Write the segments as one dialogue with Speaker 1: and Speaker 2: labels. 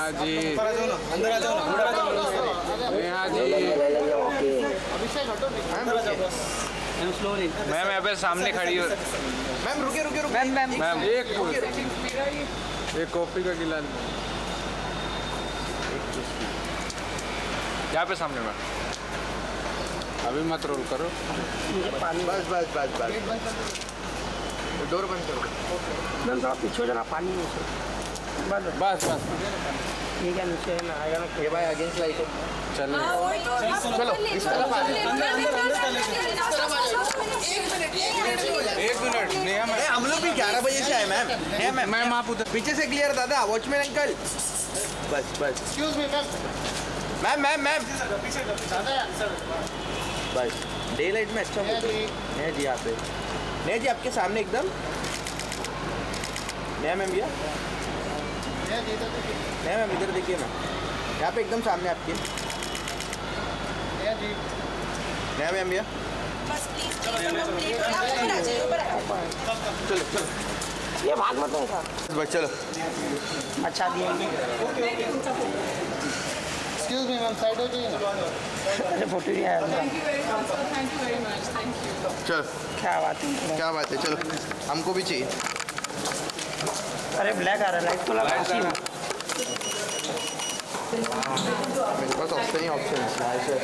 Speaker 1: नेहा जी,
Speaker 2: अंदर आ जाओ ना।
Speaker 1: नेहा जी। मैम यहाँ पे सामने खड़ी हो।
Speaker 2: मैम रुके रुके रुके।
Speaker 1: मैम एक कॉफी का गिलास यहाँ पे सामने मैम। अभी मत रोल करो।
Speaker 2: बस बस बस बस डोर बंद करो।
Speaker 3: मैम थोड़ा पीछे हो जाना, पानी में से बस
Speaker 1: बस बस
Speaker 3: ठीक है, नीचे ना आएगा ना।
Speaker 2: ये भाई अगेंस्ट लाइट है।
Speaker 1: चलो
Speaker 2: चलो इस तरफ आ जाओ।
Speaker 1: एक मिनट नेहा मैम।
Speaker 2: हम लोग भी 11 बजे से आए मैम। है मैम।
Speaker 1: मैम आप उधर
Speaker 2: पीछे से क्लियर दादा, वॉचमैन अंकल। बस बस
Speaker 4: excuse me ma'am.
Speaker 2: Ma'am ma'am ma'am
Speaker 4: पीछे दादा।
Speaker 2: बस डे लाइट में अच्छा फोटो। नेहा जी यहाँ पे। नेहा जी आपके सामने एकदम। नेहा मैम भैया, नेहा मैम इधर देखिए ना, यहाँ पे एकदम सामने आपके। नेहा मैम भैया चलो चलो
Speaker 3: ये भाग मत होगा।
Speaker 2: बस चलो।
Speaker 3: अच्छा दिए
Speaker 4: एक्सक्यूज मी मैम, साइड हो जाइए ना।
Speaker 3: अरे फोटो नहीं आया था।
Speaker 2: चलो
Speaker 3: क्या बात है,
Speaker 2: क्या बात है, चलो हमको भी चाहिए।
Speaker 3: अरे ब्लैक आ रहा है, लाइट तो लगा सी ना।
Speaker 2: मेरे पास ऑप्शन ही ऑप्शन है ऐसे।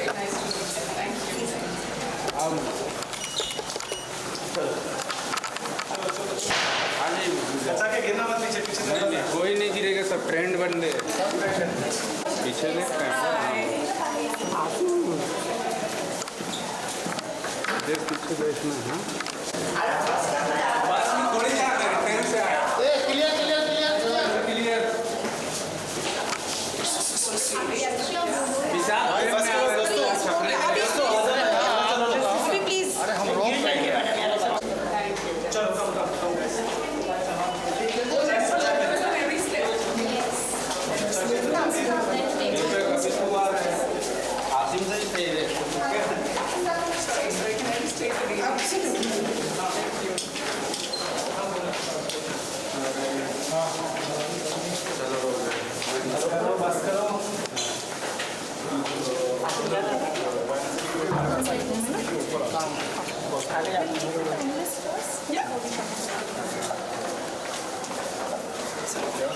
Speaker 4: बचा के गिरना मत पीछे पीछे।
Speaker 1: नहीं कोई नहीं गिरेगा, सब ट्रेंड बन रहे। पीछे देखते हैं पीछे देखना है।
Speaker 4: क्लियर क्लियर क्लियर
Speaker 1: क्लियर
Speaker 4: अरे हम रोक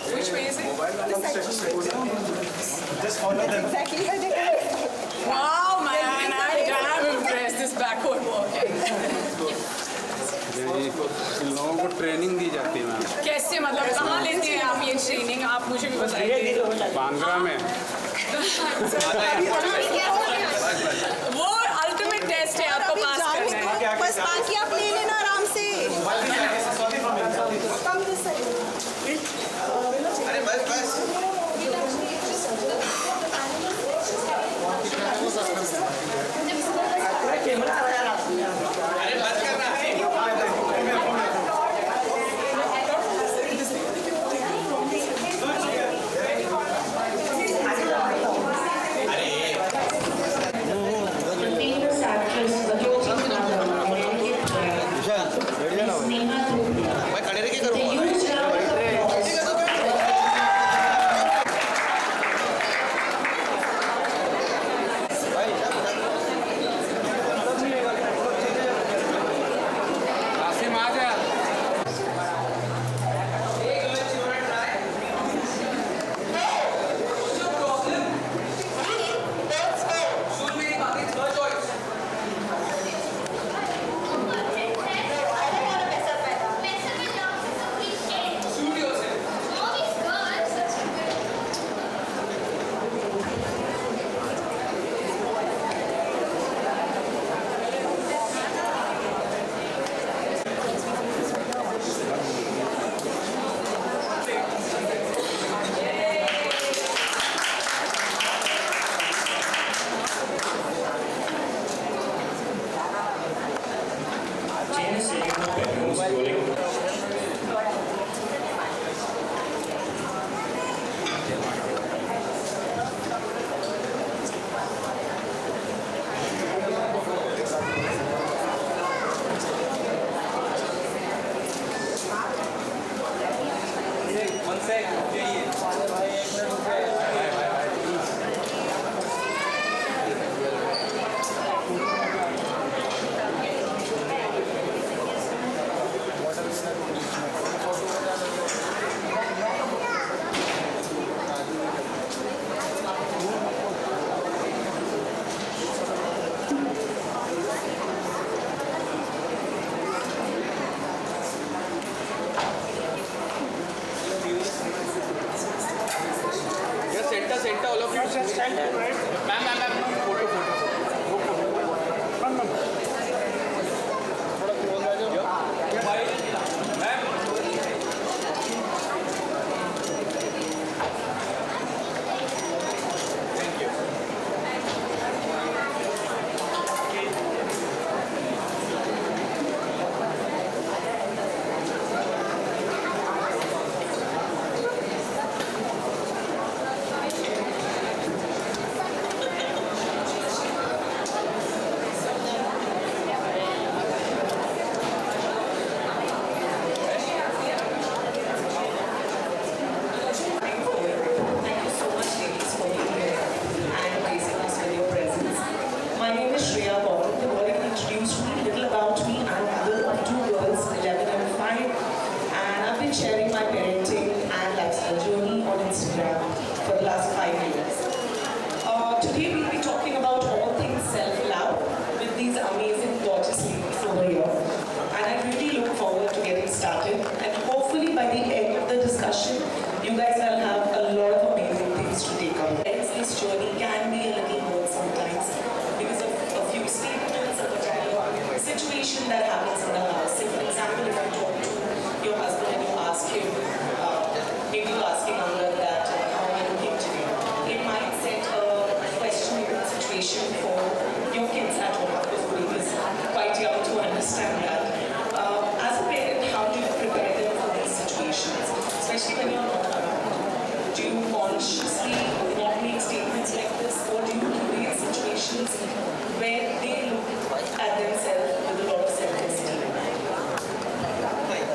Speaker 5: Which way is it?
Speaker 4: Just follow them.
Speaker 5: Exactly where they go. Wow, man, I'm damn impressed. This backward walking.
Speaker 1: इन लोगों को ट्रेनिंग दी जाती है मैम।
Speaker 5: कैसे मतलब कहाँ लेते हैं आप ये ट्रेनिंग? आप मुझे भी बताइए।
Speaker 1: बांद्रा में।
Speaker 5: वो अल्टीमेट टेस्ट है, आपको पास करना है।
Speaker 6: बस बाकी आप ले लेना आराम से।
Speaker 2: अरे बस बस
Speaker 3: कैमरा आ रहा है।
Speaker 2: अरे बंद करना है।
Speaker 7: Thank you so much, ladies, for being here and gracing us with your presence. My name is Shreya Paul. The boy introduced me, little about me. I'm a mother of two girls, 11 and 5, and I've been sharing my parenting and lifestyle journey on Instagram for the last 5 years. Today we'll be talking about all things self-love with these amazing, gorgeous ladies over here. And I really look forward to getting started. And hopefully by the end of the discussion, you guys will have a lot of amazing things to take on. Hence, this journey can be a little hard sometimes because of a few statements, a particular situation that happens in the house. Say, for example, if you talk to your husband and you ask him, maybe you're asking Amrit that, how are you looking today? It might set a questionable situation for your kids at home, because baby is quite young to understand that. As a parent, how do you prepare them for these situations, especially when you're not around? Do you consciously not make statements like this, or do you create situations where they look at themselves with a lot of self-esteem?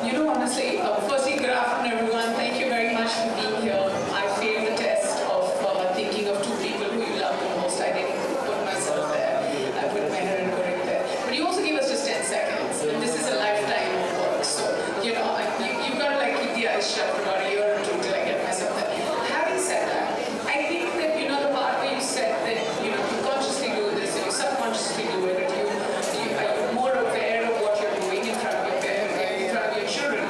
Speaker 5: You know, honestly, firstly, good afternoon, everyone. Thank you very much for being here. I failed the test of thinking of two people who you love the most. I didn't put myself there. I put my head and put it there. But you also gave us just 10 seconds. And this is a lifetime of work. So, you know, you've got to like keep the eyes shut for about a year or two till I get myself there. Having said that, I think that, you know, the part where you said that, you know, you consciously do this, you subconsciously do it, that you are more aware of what you're doing in front of your parents, in front of your children.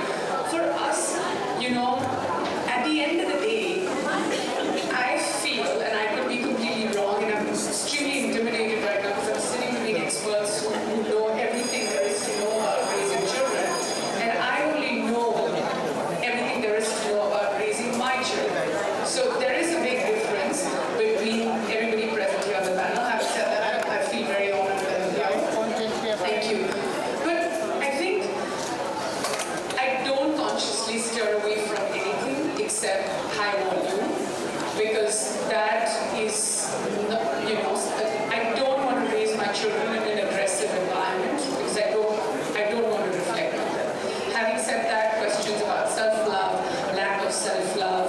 Speaker 5: For us, you know, at the end of the day, I feel, and I could be completely wrong, and I'm extremely intimidated right now because I'm sitting between experts who know everything there is to know about raising children, and I only know everything there is to know about raising my children. So there is a big difference between everybody present here on the panel. Having said that, I feel very honored that I'm here. Thank you. But I think I don't consciously steer away from anything except high volume, because that is, you know, I don't want to raise my children in an aggressive environment because I don't want to reflect on them. Having said that, questions about self-love, lack of self-love,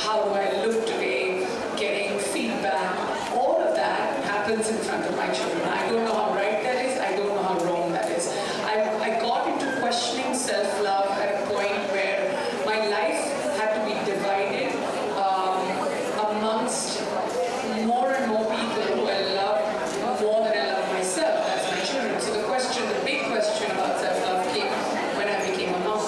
Speaker 5: how do I look today, getting feedback, all of that happens in front of my children. I don't know how right that is, I don't know how wrong that is. I got into questioning self-love at a point where my life had to be divided amongst more and more people who I love more than I love myself. That's my children. So the big question about self-love came when I became a mom.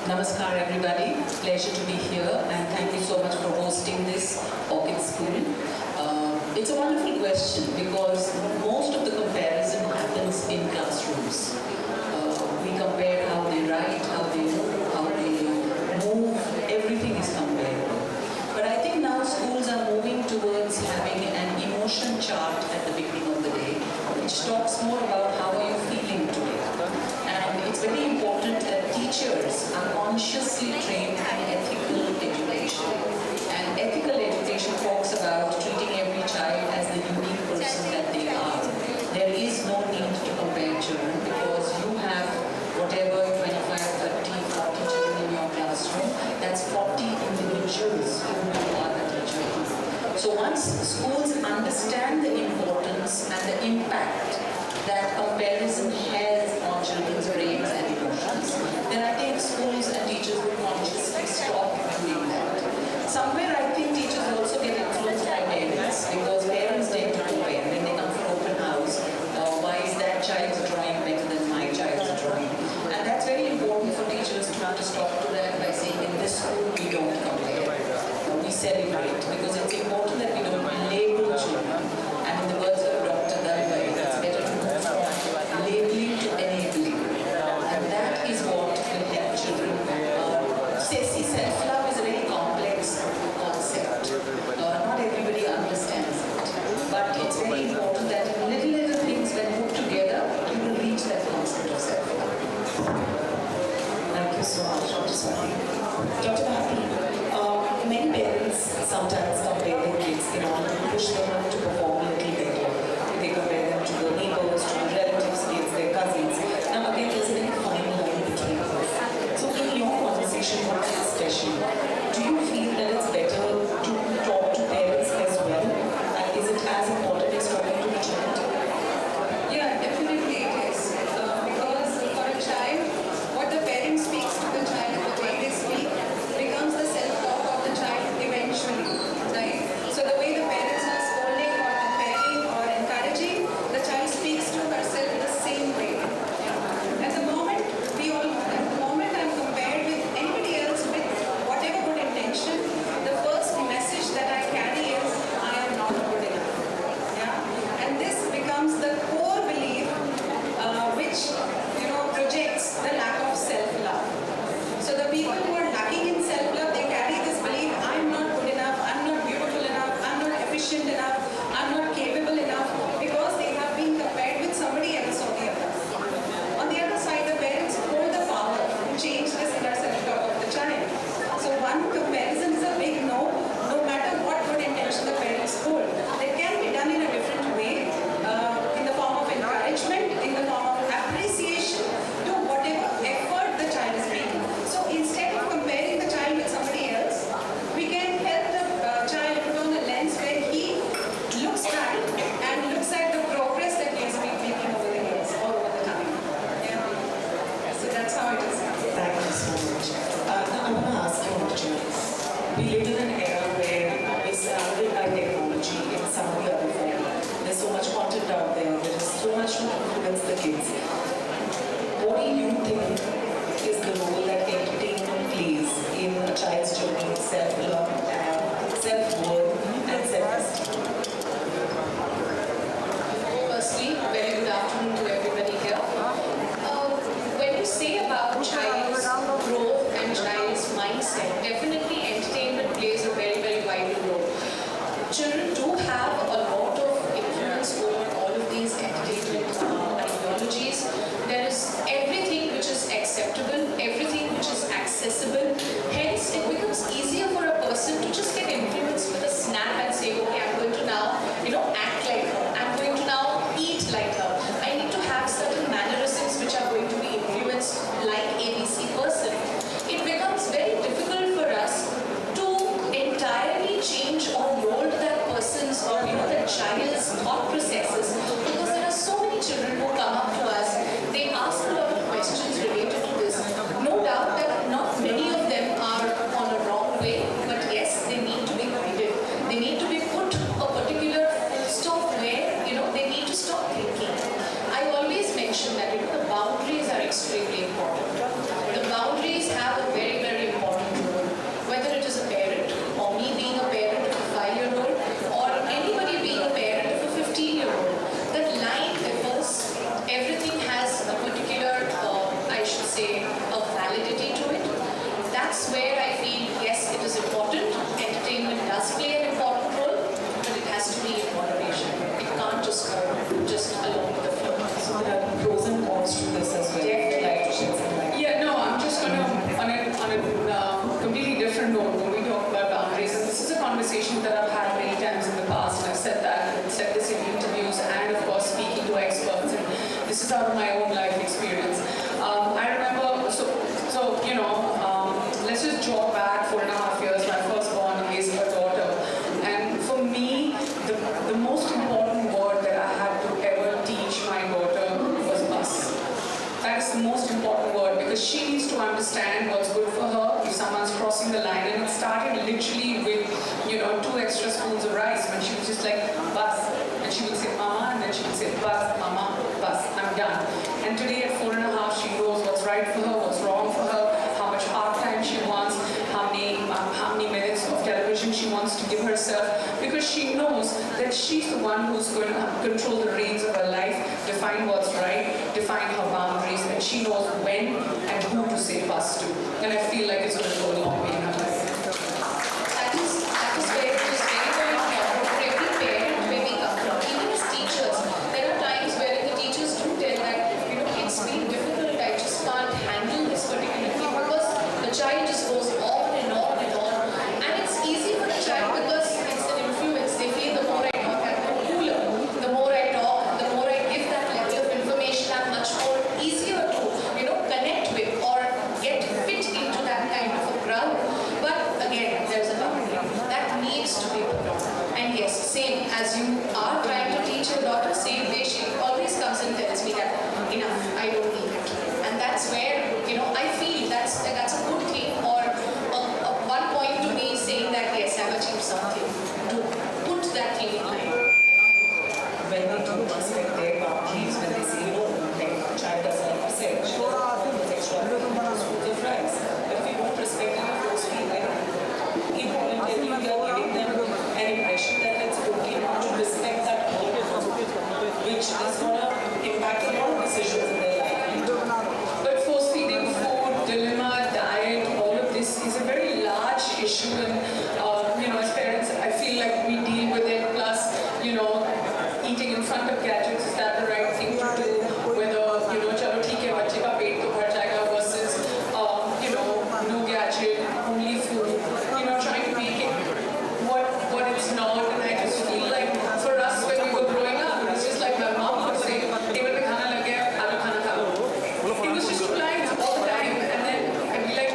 Speaker 5: Namaskar everybody, pleasure to be here and thank you so much for hosting this Orchid School. It's a wonderful question because most of the comparison happens in classrooms. We compare how they write, how they move, everything is comparable. But I think now schools are moving towards having an emotion chart at the beginning of the day, which talks more about how are you feeling today. And it's very important that teachers are consciously trained in ethical education. And ethical education talks about treating every child as the unique person that they are. There is no need to compare children because you have whatever 25, 30, 40 children in your classroom, that's 40 individuals who are the teachers. So once schools understand the importance and the impact that comparison has on children's brains and emotions, then I think schools and teachers will consciously stop doing that. Somewhere I think teachers also get influenced by parents because parents tend to compare when they come for open house. Why is that child's drawing better than my child's drawing? And that's very important for teachers to have to stop to that by saying in this school we don't compare. We celebrate because it's important that we don't label children. And in the words of Dr. Dalwai, it's better to move from labeling to enabling. And that is what will help children. See, self-love is a very complex concept. Not everybody understands it. But it's very important that little things when put together, you will reach that concept of self-love.
Speaker 7: Thank you so much, Dr. Swati. Dr. Bharti, many parents sometimes compare their kids in order to push them to perform a little better. They compare them to their neighbors, to their relatives, kids, their cousins. Now again, there's a very fine line between this. So in your conversation with kids especially, do you feel that it's better to talk to parents as well? And is it as important as talking to the child?
Speaker 6: Yeah, definitely it is. Because for a child, what the parent speaks to the child and the way they speak becomes the self-talk of the child eventually. Right? So the way the parents are scolding or comparing or encouraging, the child speaks to herself the same way. Yeah. At the moment, I'm compared with anybody else with whatever good intention, the first message that I carry is, I am not good enough. Yeah? And this becomes the core belief which projects the lack of self-love. So the people who are lacking in self-love, they carry this belief, I'm not good enough, I'm not beautiful enough, I'm not efficient enough, I'm not capable enough, because they have been compared with somebody else or the other. On the other side, the parents hold the power to change this inner self-talk of the child. So one comparison is a big no, no matter what good intention the parents hold. They can be done in a different way, in the form of encouragement, in the form of appreciation to whatever effort the child is making. So instead of comparing the child with somebody else, we can help the child put on a lens where he looks back and looks at the progress that he has been making over the years or over the time. Yeah. So that's how it is.
Speaker 7: Thank you so much. Now I want to ask you, Arjun, we live in an era where we're surrounded by technology in some way or form. There's so much content out there, there is so much to influence the kids. What do you think is the role that entertainment plays in a child's journey of self-love and self-worth and self-esteem?
Speaker 5: Firstly, very good afternoon to everybody here. When you say about child's growth and child's mindset, definitely entertainment plays a very, very vital role. Children do have a lot of influence over all of these entertainment ideologies. There is everything which is acceptable, everything which is accessible. Hence, it becomes easier for a person to just get influenced with a snap and say, okay, I'm going to now, act like her. I'm going to now eat like her. I need to have certain mannerisms which are going to be influenced like ABC person. It becomes very difficult for us to entirely change or mold that person's or the child's thought processes because there are so many children who come up to us. They ask a lot of questions related to this. No doubt that not many of them
Speaker 6: say, a validity to it. That's where I feel, yes, it is important. Entertainment does play an important role, but it has to be in moderation. It can't just go just along with the flow.
Speaker 7: So there are pros and cons to this as well.
Speaker 6: Definitely.
Speaker 7: Like to shed some light.
Speaker 5: Yeah, no, I'm just gonna, on a completely different note, when we talk about boundaries, and this is a conversation that I've had many times in the past, and I've said that, and said this in interviews, and of course speaking to experts, and this is out of my own life experience. I remember, so you know, let's just jog back 4.5 years. My firstborn is a daughter, and for me, the most important word that I had to ever teach my daughter was us. That is the most important word, because she needs to understand what's good for her if someone's crossing the line. And it started literally with, 2 extra spoons of rice, when she was just like, bus. And she would say, mama, and then she would say, bus, mama, bus, I'm done. And today at 4.5, she knows what's right for her, what's wrong for her, how much part time she wants, how many minutes of television she wants to give herself, because she knows that she's the one who's going to control the reins of her life, define what's right, define her boundaries, and she knows when and who to say bus to. And I feel like it's going to go a long way in her life.
Speaker 6: That is where it is very, very important for every parent where we come from. Even as teachers, there are times where the teachers do tell that, it's been difficult, I just can't handle this particular thing, because the child just goes on and on and on. And it's easy for the child because it's an influence. They feel the more I talk, I'm more cooler. The more I talk, the more I give that level of information, I'm much more easier to, connect with or get fit into that kind of a crowd. But again, there's a boundary. That needs to be put on. And yes, same as you are trying to teach your daughter, same way she always comes and tells me that enough, I don't need it. And that's where, I feel that's a good thing, or one point to me saying that yes, I've achieved something. To put that thing in line.
Speaker 7: When they do respect their boundaries, when they say, like a child does like you said, she doesn't have extra spoons of rice. But if you don't respect any of those feelings, involuntarily you are giving them an impression that it's okay not to respect that whole, which is going to impact a lot of decisions in their life.
Speaker 5: But force feeding, food, dilemma, diet, all of this is a very large issue, and as parents, I feel like we deal with it. Plus, eating in front of gadgets, is that the right thing to do? Whether chalo theek hai, bachche ka pet to bhar jayega versus no gadget, only food. Trying to make it what it's not, and I just feel like for us when we were growing up, it was just like my mom would say, table pe khana lag gaya, aalo khana kha lo. It was just 2 lines all the time, and then I'd be like,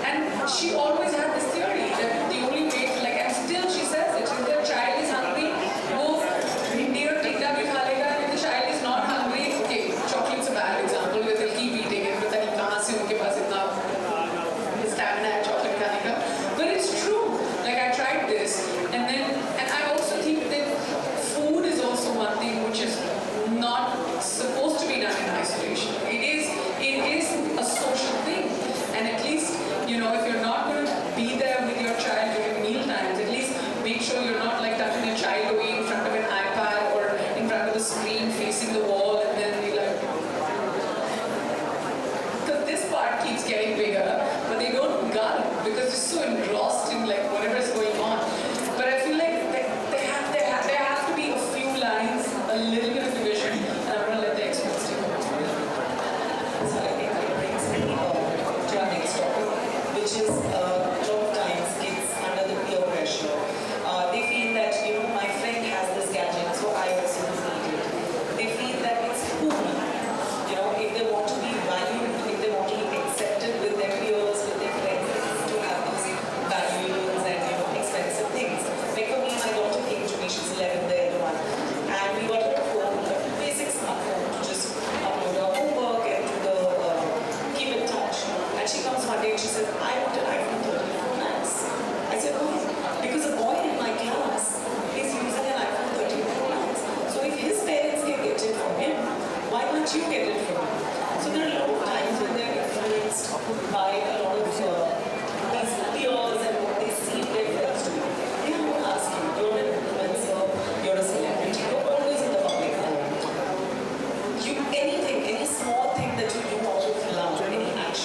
Speaker 5: and she always had this theory that the only way to, and still she says it, if the child is hungry, wo bhindi aur tikka bhi kha lega, and if the child is not hungry, okay, chocolate's a bad example, where they'll keep eating it, pata nahi kahan se unke paas itna stamina hai chocolate khane ka. But it's true, I tried this, and I also think that food is also one thing which is not supposed to be done in isolation. It is a social thing, and at least, if you're not going to be there with your child during meal times, at least make sure you're not tucking your child away in front of an iPad or in front of the screen facing the wall, and then be like, because this part keeps getting bigger, but they don't gulp because they're so engrossed in whatever is going on. But I feel like there have to be a few lines, a little bit of division, and I'm going to let the experts take over.
Speaker 7: So I think that brings me to our next topic, which is a lot of times kids under the peer pressure. They feel that, my friend has this gadget, so I also need it. They feel that it's cool. If they want to be valued, if they want to be accepted with their peers, with their friends, to have these values and, expensive things. Like for me, my daughter came to me, she's 11, the elder one, and we got her a phone, a basic smartphone to just upload her homework and do the keep in touch. And she comes one day and she says, I want an iPhone 13 Pro Max. I said, oh, because a boy in my class is using an iPhone 13 Pro Max. So if his parents can get it from him, why can't you get it from him? So there are a lot of times when they're influenced by a lot of these peers and what they see their friends do. They won't ask you, you're an influencer, you're a celebrity, you're always in the public eye. Anything, any small thing that you do out of love, any action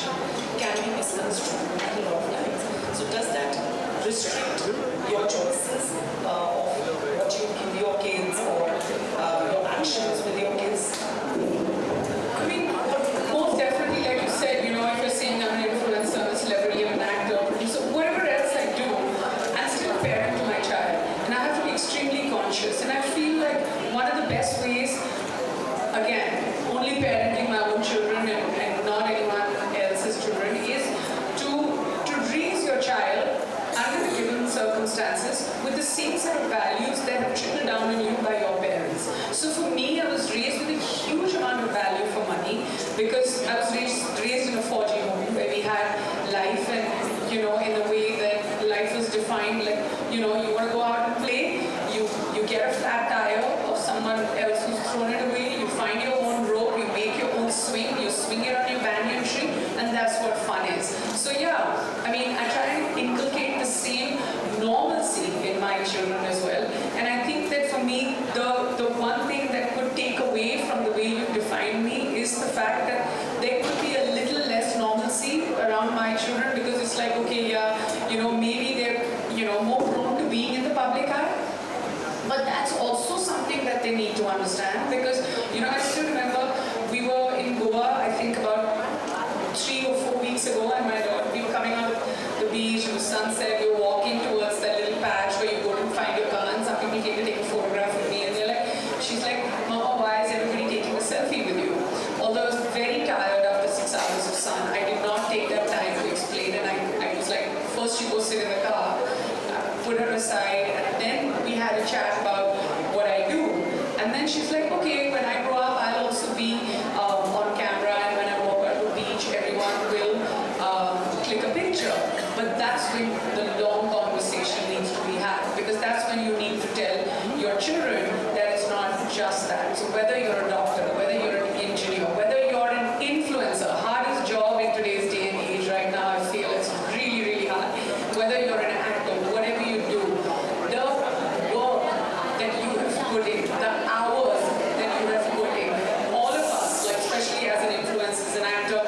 Speaker 5: So yeah, I mean, I try and inculcate the same normalcy in my children as well. And I think that for me, the one thing that could take away from the way you define me is the fact that there could be a little less normalcy around my children, because it's like, okay, yeah, maybe they're, more prone to being in the public eye. But that's also something that they need to understand, because, I still remember we were in Goa, I think about 3 or 4 weeks ago, and we were coming out of the beach, it was sunset, we were walking towards that little patch where you go and find your car, and some people came to take a photograph with me, and she's like, Mama, why is everybody taking a selfie with you? Although I was very tired after 6 hours of sun, I did not take that time to explain, and I was like, first you go sit in the car, put her aside, and then we had a chat about what I do. And then she's like, okay, when I grow up, I'll also be on camera, and when I walk on the beach, everyone will click a picture. But that's when the long conversation needs to be had, because that's when you need to tell your children that it's not just that. So whether you're a doctor, whether you're an engineer, whether you're an influencer, hardest job in today's day and age right now, I feel it's really, really hard. Whether you're an actor, whatever you do, the work that you have put in, the hours that you have put in, all of us, like especially as an influencer, as an actor,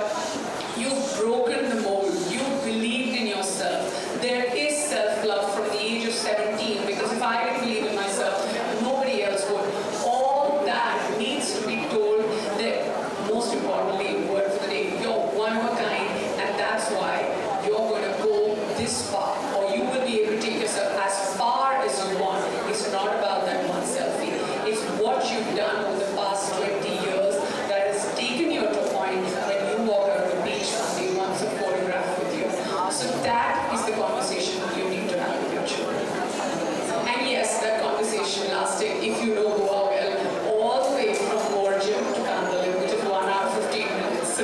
Speaker 5: you've broken the mold, you've believed in yourself. There is self-love from the age of 17, because if I didn't believe in myself, nobody else would. All that needs to be told. That most importantly, word for the day, you're one of a kind, and that's why you're going to go this far, or you will be able to take yourself as far as you want. It's not about that one selfie. It's what you've done over the past 20 years that has taken you to a point when you walk out on the beach somebody wants a photograph with you. So that is the conversation you need to have with your children. And yes, that conversation lasted, if you know Goa well, all the way from Gorgem to Kandalin, which is 1 hour 15 minutes.
Speaker 7: I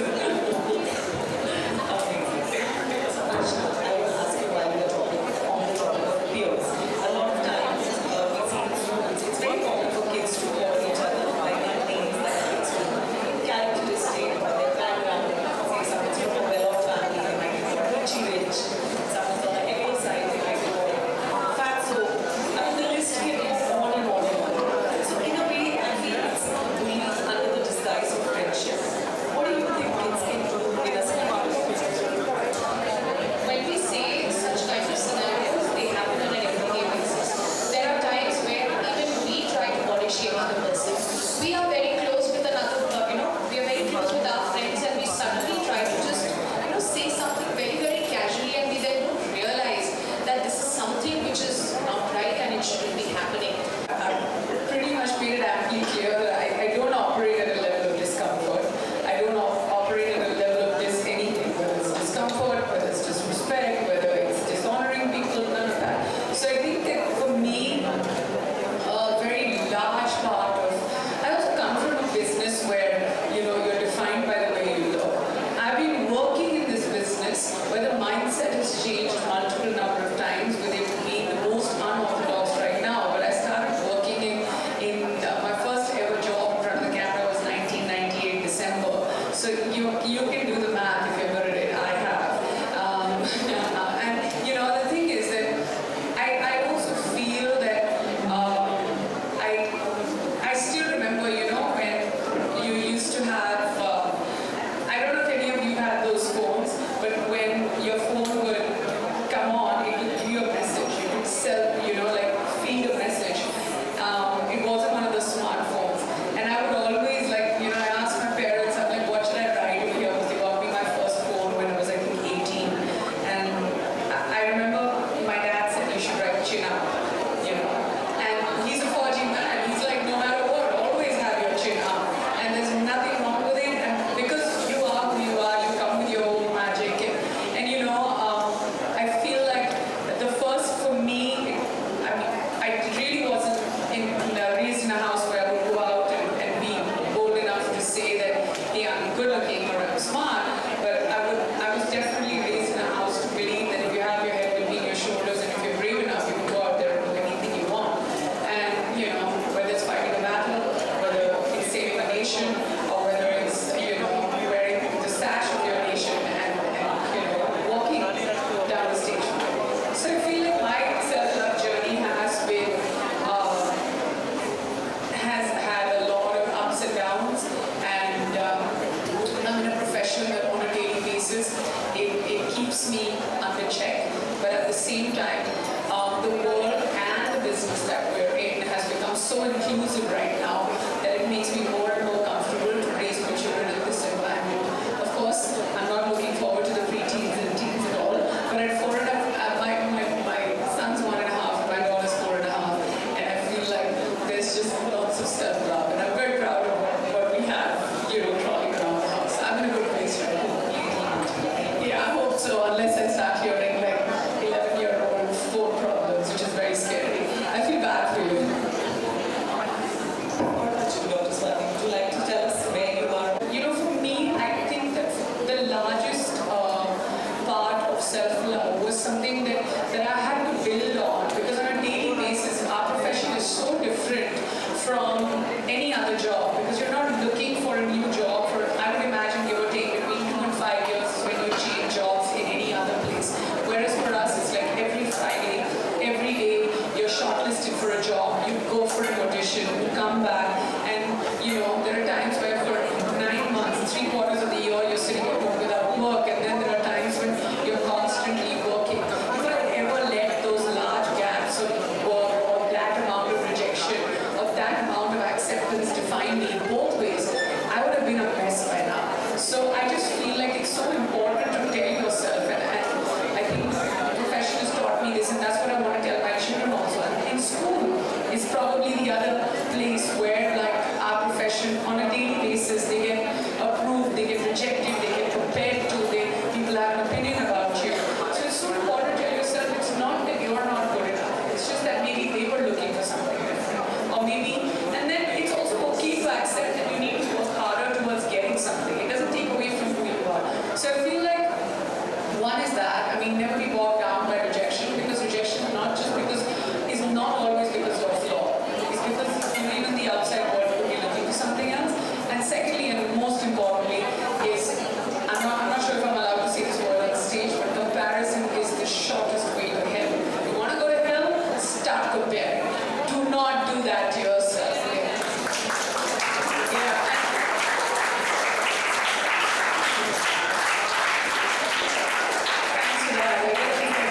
Speaker 7: will ask you one
Speaker 5: so inclusive right now that it makes me more and more comfortable to raise my children in this environment. Of course, I'm not looking forward to the preteens and teens at all, but at 4.5, my son's 1.5, my daughter's 4.5, and I feel like there's just lots of self-love, and I'm very proud of what we have, crawling around the house. I'm in a good place right now. Yeah, I hope so, unless I start hearing like 11-year-old phone problems, which is very scary. I feel bad for you.
Speaker 7: What about you, Dr. Swati? Would you like to tell us where you are?
Speaker 5: For me, I think that the largest part of self-love was something that I had to build on, because on a daily basis, our profession is so different from any other job, because you're not looking for a new job for, I would imagine, give or take between 2 and 5 years when you change jobs in any other place. Whereas for us, it's like every Friday, every day, you're shortlisted for a job, you go for an audition, you come back, and there are times where for 9 months, 3/4 of the year, you're sitting at home without work, and then there are times when you're constantly working. If I had ever let those large gaps of work or that amount of rejection, or that amount of acceptance define me both ways, I would have been a mess by now. So I just feel like it's so important to tell yourself, and I think the profession has taught me this, and that's what I want to tell my children also. And in school is probably the other place where, like, our profession on a daily basis, they get approved, they get rejected, they get compared to, people have an opinion about you. So it's so important to tell yourself it's not that you're not good enough. It's just that maybe they were looking for something different. Or maybe, and then it's also okay to accept that you need to work harder towards getting something. It doesn't take away from who you are. So I feel like one is that, never be bogged down by rejection, because rejection is not always because you're a flaw. It's because even the outside world could be looking for something else. And secondly, and most importantly, is, I'm not sure if I'm allowed to say this word on stage, but comparison is the shortest way to hell. You want to go to hell? Start comparing. Do not do that to yourself. Yeah. Thanks for that.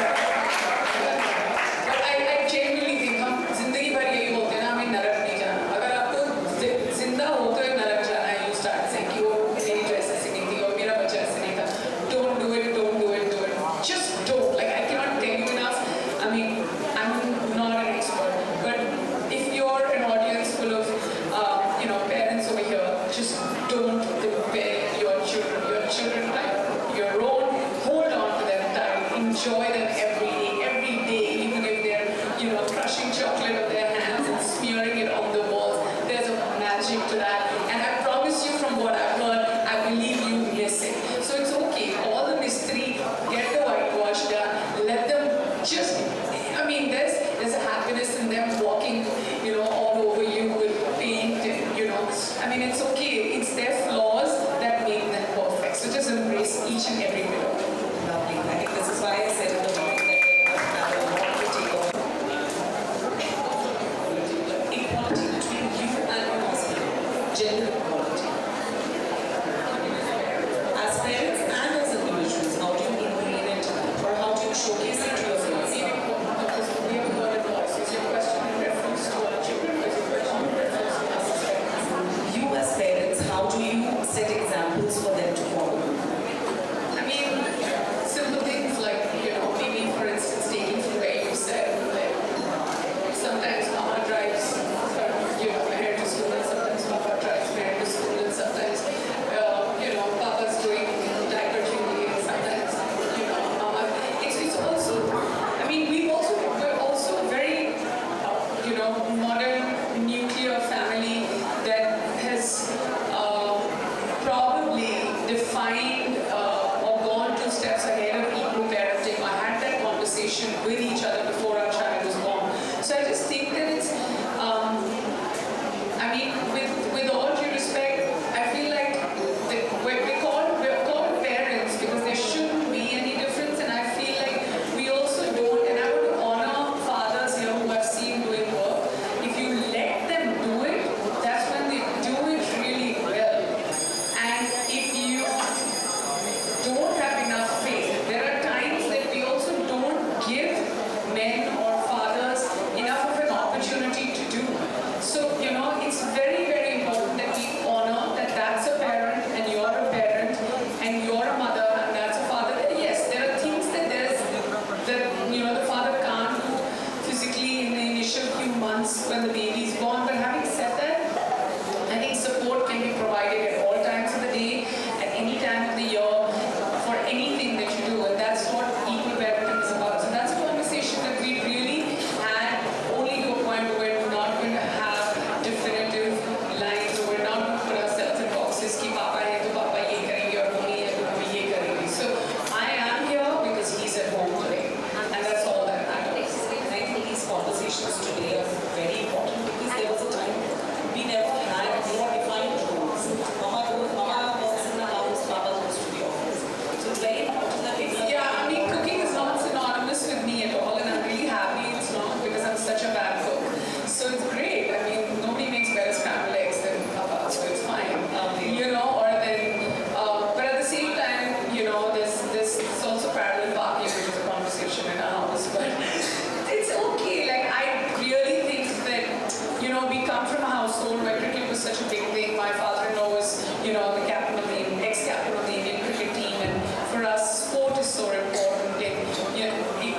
Speaker 5: so important.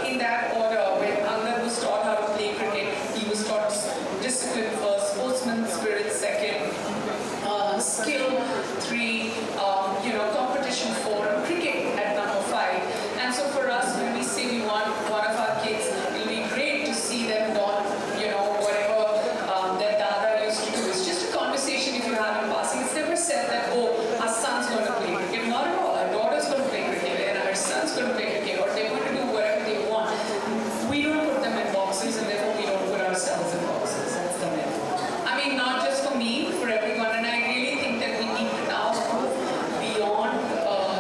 Speaker 5: In that order, when Angad was taught how to play cricket, he was taught discipline first, sportsman spirit second, skill 3, competition 4, and cricket at number 5. And so for us, when we say we want one of our kids, it'll be great to see them don, whatever their dada used to do. It's just a conversation if you have in passing. It's never said that, oh, our son's going to play cricket. Not at all. Our daughter's going to play cricket and our son's going to play cricket, or they're going to do whatever they want. We don't put them in boxes, and therefore we don't put ourselves in boxes. That's the matter. I mean, not just for me, for everyone. And I really think that we need to now move beyond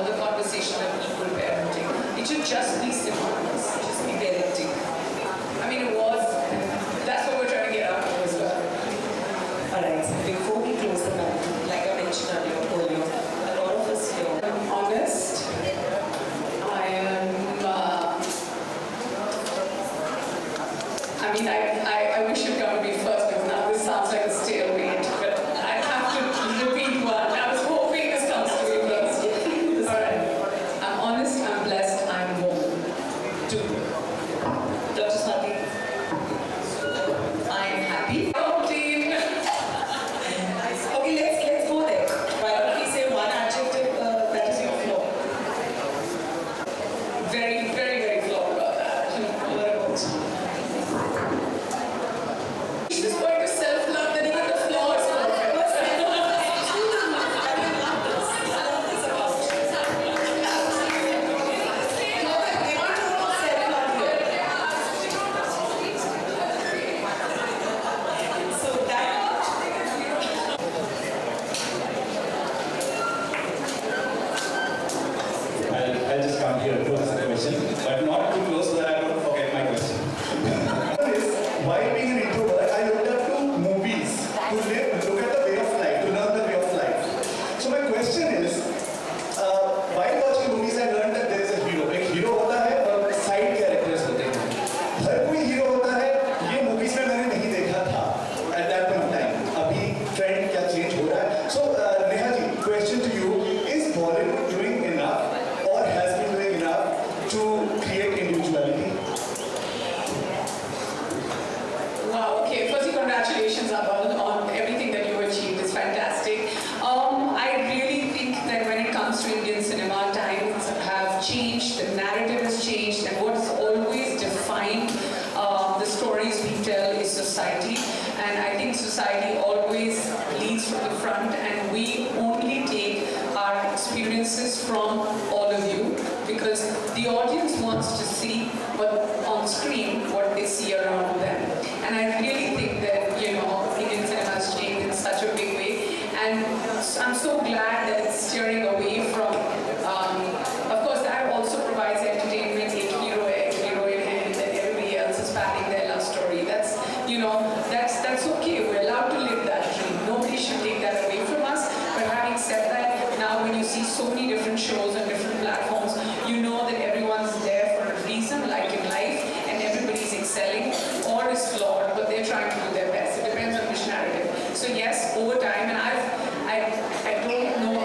Speaker 5: the conversation of equal parenting. It should just be synonymous, just be parenting. I mean, it was, that's what we're trying to get out of as well.
Speaker 7: Alright, so before we close the matter, like I mentioned earlier, a lot of us here.
Speaker 5: I'm honest. I am, I wish you'd come to me first, because now this sounds like a stalemate, but I have to repeat one. I was hoping this comes to me first. Alright. I'm honest, I'm blessed, I'm home. 2.
Speaker 7: Dr. Swati.
Speaker 5: I'm happy. Oh, team.
Speaker 7: Okay, let's go there. Why don't we say one adjective that is your flaw?
Speaker 5: Very, very, very flawed about that.
Speaker 7: What about?
Speaker 5: This point of self-love, that even the flaw is perfect.
Speaker 4: I'll just come here to ask a question, but not too close so that I don't forget my question. While being an introvert, I looked up to movies to look at the way of life, to learn the way of life. So my question is, while watching movies, I learned that there is a hero. एक hero होता है और side characters होते हैं. हर कोई hero होता है. ये movies में मैंने नहीं देखा था at that point of time. अभी trend क्या change हो रहा है? So Neha ji, question to you: is Bollywood doing enough, or has been doing enough to create individuality?
Speaker 5: Wow, okay. Firstly, congratulations, Abal, on everything that you achieved. It's fantastic. I really think that when it comes to Indian cinema, times have changed, the narrative has changed, and what's always defined the stories we tell is society. And I think society always leads from the front, and we only take our experiences from all of you, because the audience wants to see what on screen what they see around them. And I really think that, Indian cinema has changed in such a big way. And I'm so glad that it's steering away from, of course, that also provides entertainment, a hero, a heroine, and then everybody else is padding their love story. That's, that's okay. We're allowed to live that dream. Nobody should take that away from us. But having said that, now when you see so many different shows on different platforms, you know that everyone's there for a reason, like in life, and everybody's excelling or is flawed, but they're trying to do their best. It depends on which narrative. So yes, over time, and I don't know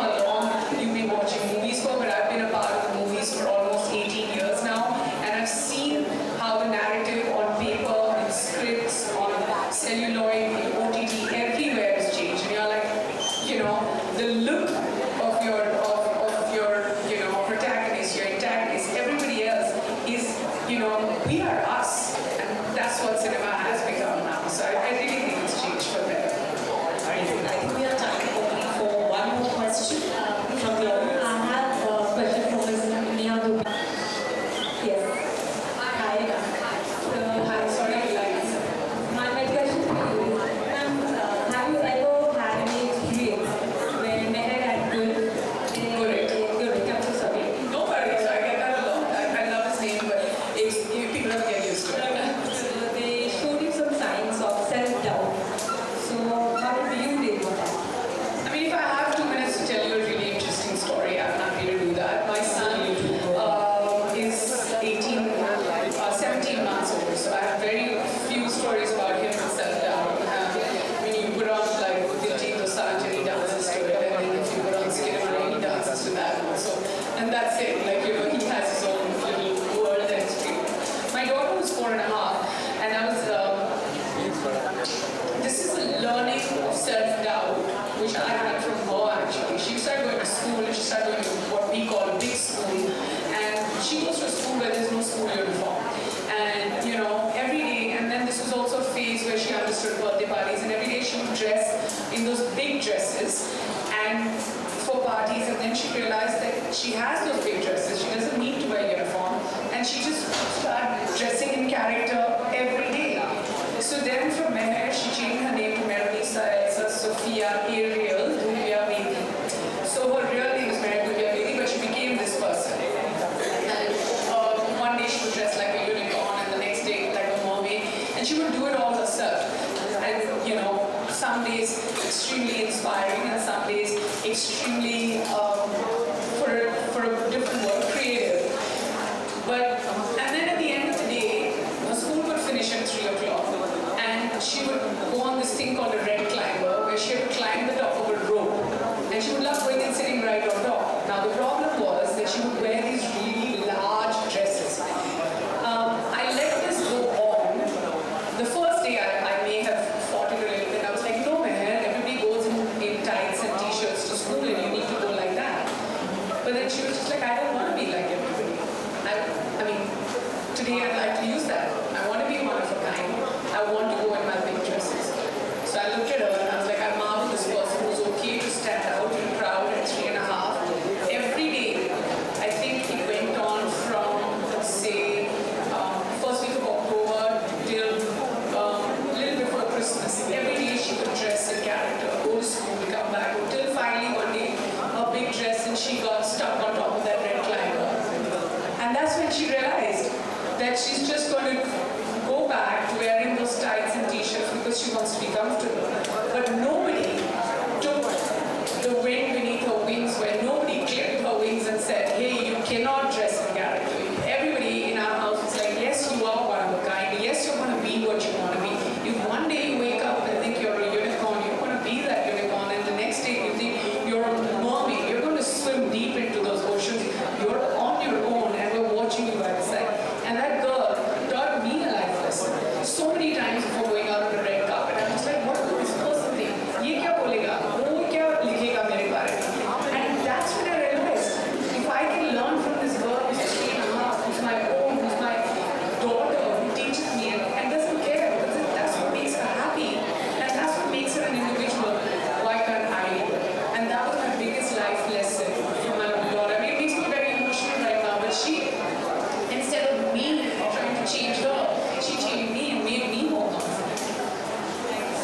Speaker 5: she goes to a school where there's no school uniform. And, you know, every day, and then this was also a phase where she understood birthday parties, and every day she would dress in those big dresses and for parties, and then she realized that she has those big dresses, she doesn't need to wear uniform, and she just started dressing in character every day. So then from Meher, she changed her name to Meronisa, Elsa, Sophia, Ariel, Dhupia, Baby. So her real name is Neha Dhupia Baby, but she became this person. And one day she would dress like a unicorn, and the next day like a mermaid, and she would do it all herself. And you know, some days extremely inspiring, and some days extremely for a different word, creative. But and then at the end of the day, her school would finish at 3 o'clock, and she would go on this thing called a red climber, where she had to climb the top of a rope, and she would love going and sitting right on top. Now the problem was that she would wear these really large dresses. I let this go on. The first day I may have fought it a little bit. I was like, no man, everybody goes in tights and t-shirts to school, and you need to go like that. But then she was just like, I don't want to be like everybody. I mean, today I'd like to use that. I want to be one of a kind. I want to go in my big dresses. So I looked at her and I was like, I marvel this person who's okay to stand out in a crowd at 3.5. Every day, I think it went on from, say, first week of October till a little before Christmas. Every day she would dress in character, go to school, come back, until finally one day, her big dress, and she got stuck on top of that red climber. And that's when she realized that she's just going to go back to wearing those tights and t-shirts because she wants to be comfortable. But nobody took the wind beneath her wings, where nobody clipped her wings and said, hey, you cannot dress in character. Everybody in our house was like, yes, you are one of a kind. Yes, you're going to be what you want to be. If one day you wake up and think you're a unicorn, you're going to be that unicorn. And the next day you think you're a mermaid, you're going to swim deep into those oceans. You're on your own, and we're watching you by the side. And that girl taught me a life lesson. So many times before going out on the red carpet, I was like, what will this person think? Ye kya bolega? Wo kya likhega mere bare mein? And that's when I realized, if I can learn from this girl who's 3.5, who's my own, who's my daughter, who teaches me and doesn't care, because that's what makes her happy, and that's what makes her an individual, why can't I do it? And that was my biggest life lesson from my own daughter. I mean, it makes me very emotional right now, but she, instead of me trying to change her, she changed me and made me more confident.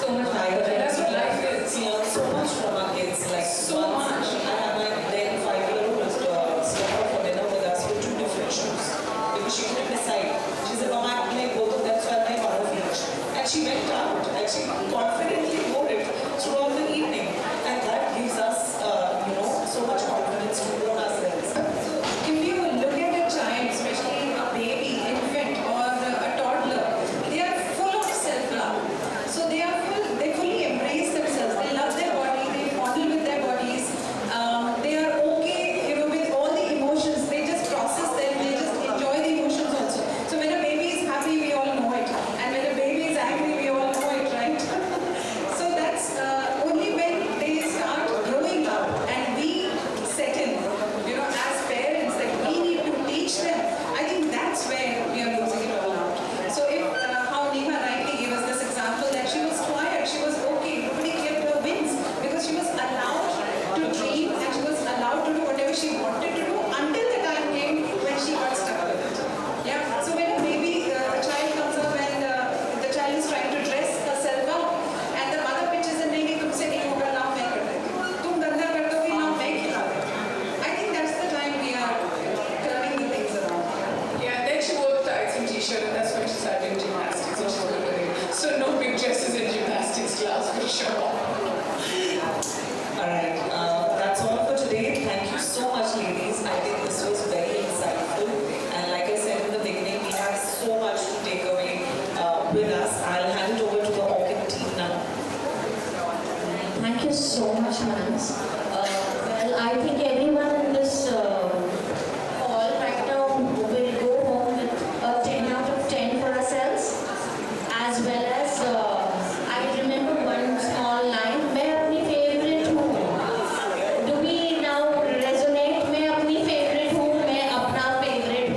Speaker 7: So much higher.
Speaker 5: And that's what life is.
Speaker 7: We learn so much from our kids. Like
Speaker 5: So much.
Speaker 7: I have my then 5-year-old step out for dinner with us with 2 different shoes because she couldn't decide. She said, Mama, I like both of them, so I like one of each. And she went out and she confidently wore it throughout the evening, and that gives us, so much confidence to grow ourselves.
Speaker 6: If you look at a child, especially a baby, infant, or a toddler, they are full of self-love. So they fully embrace themselves. They love their body. They fondle with their bodies. They are okay, with all the emotions. They just process them. They just enjoy the emotions also. So when a baby is happy, we all know it, and when a baby is angry, we all know it, right? So that's only when they start growing up and we set in, as parents, that we need to teach them. I think that's where we are losing it all out. So if, how Neha rightly gave us this example, that she was quiet, she was okay, nobody clipped her wings, because she was allowed to dream and she was allowed to do whatever she wanted to do until the time came when she got stuck with it. Yeah. So when a baby, a child comes up and the child is trying to dress herself up, and the mother pitches in, नहीं तुमसे नहीं होगा, now मैं कर देती हूँ. तुम गंदा कर दोगी, now मैं खिला देती हूँ. I think that's the time we are turning the things around.
Speaker 5: Yeah, and then she wore the tights and t-shirt, and that's when she started doing gymnastics, which is good for her. So no big dresses in gymnastics class for sure.
Speaker 7: Alright, that's all for today. Thank you so much, ladies. I think this was very insightful. And like I said in the beginning, we have so much to take away with us. I'll hand it over to the Orchid team now.
Speaker 8: Thank you so much, Manas. Well, I think everyone in this hall right now will go home with a 10 out of 10 for ourselves, as well as I remember one small line, मैं अपनी favorite हूँ. Do we now resonate? मैं अपनी favorite हूँ, मैं अपना favorite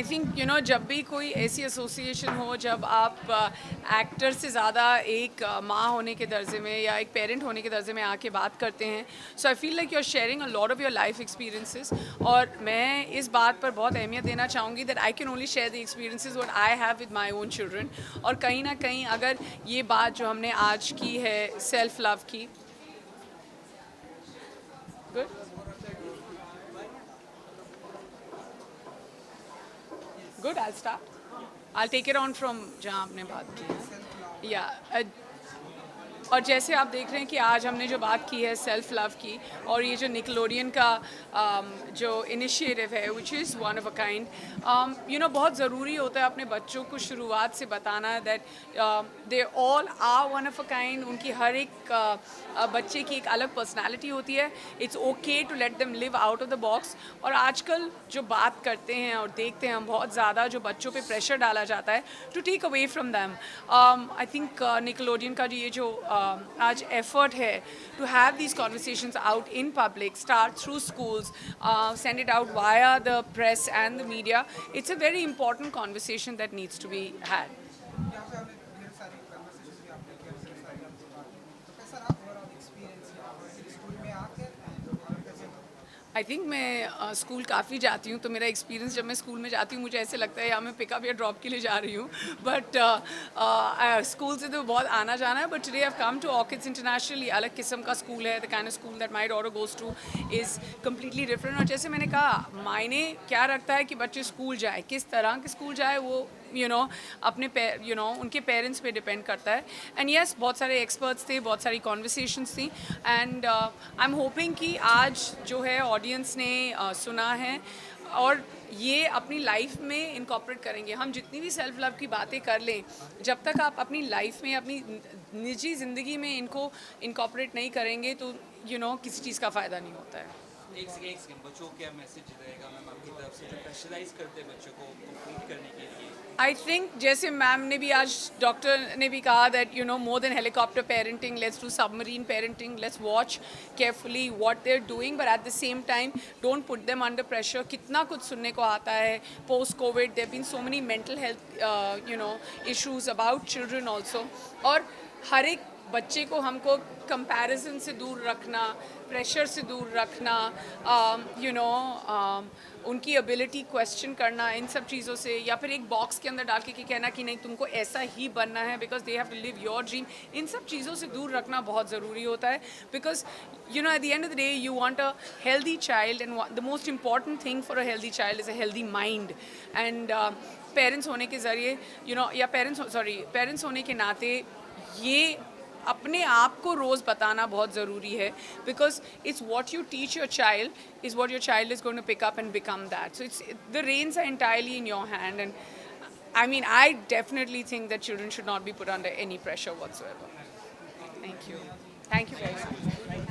Speaker 5: I think जब भी कोई ऐसी एसोसिएशन हो जब आप एक्टर से ज़्यादा एक माँ होने के दर्जे में या एक पेरेंट होने के दर्जे में आके बात करते हैं, so I feel like you are sharing a lot of your life experiences. और मैं इस बात पर बहुत अहमियत देना चाहूँगी that I can only share the experiences what I have with my own children. और कहीं ना कहीं अगर ये बात जो हमने आज की है सेल्फ लव की, good, Good, I'll start. I'll take it on from जहाँ आपने बात की है। Yeah, और जैसे आप देख रहे हैं कि आज हमने जो बात की है सेल्फ लव की, और ये जो निकलोडियन का जो इनिशिएटिव है which is one of a kind, बहुत ज़रूरी होता है अपने बच्चों को शुरुआत से बताना that they all are one of a kind. उनकी हर एक बच्चे की एक अलग पर्सनालिटी होती है। It's okay to let them live out of the box. और आजकल जो बात करते हैं और देखते हैं हम बहुत ज़्यादा जो बच्चों पे प्रेशर डाला जाता है to take away from them. I think Nickelodeon का ये जो आज एफर्ट है to have these conversations out in public, start through schools, send it out via the press and the media. It's a very important conversation that needs to be had. I think मैं school काफ़ी जाती हूँ, तो मेरा experience जब मैं school में जाती हूँ मुझे ऐसे लगता है या मैं पिकअप या ड्रॉप के लिए जा रही हूँ, बट स्कूल से तो बहुत आना जाना है। But today I have come to Orchids International, ये अलग किस्म का स्कूल है। The kind of school that my daughter goes to is completely different. और जैसे मैंने कहा, मायने क्या रखता है कि बच्चे स्कूल जाए, किस तरह के स्कूल जाए, वो अपने उनके पेरेंट्स पे डिपेंड करता है। एंड येस, बहुत सारे एक्सपर्ट्स थे, बहुत सारी कॉन्वर्सेशंस थी, एंड आई एम होपिंग कि आज जो है ऑडियंस ने सुना है और ये अपनी लाइफ में इनकॉर्पोरेट करेंगे। हम जितनी भी सेल्फ लव की बातें कर लें, जब तक आप अपनी लाइफ में अपनी निजी ज़िंदगी में इनको इनकॉर्पोरेट नहीं करेंगे तो किसी चीज़ का फ़ायदा नहीं होता है।
Speaker 9: एक सेकंड, बच्चों को क्या मैसेज रहेगा मैम आपकी तरफ से जो प्रेशराइज करते हैं बच्चों को कंप्लीट करने के लिए?
Speaker 5: आई थिंक जैसे मैम ने भी आज, डॉक्टर ने भी कहा that more than helicopter parenting, let's do submarine parenting, let's watch carefully what they are doing, but at the same time don't put them under pressure. कितना कुछ सुनने को आता है post covid, there been so many mental health issues about children also. और हर एक बच्चे को हमको कंपैरिजन से दूर रखना, प्रेशर से दूर रखना, उनकी एबिलिटी क्वेश्चन करना, इन सब चीज़ों से, या फिर एक बॉक्स के अंदर डाल के कहना कि नहीं तुमको ऐसा ही बनना है because they have to live your dream, इन सब चीज़ों से दूर रखना बहुत ज़रूरी होता है। Because at the end of the day you want a healthy child, and the most important thing for a healthy child is a healthy mind. And parents होने के ज़रिए या पेरेंट्स होने के नाते ये अपने आप को रोज़ बताना बहुत ज़रूरी है, because it's what you teach your child is what your child is going to pick up and become that. So it's the reins are entirely in your hand, and I mean I definitely think that children should not be put under any pressure whatsoever. Thank you very much.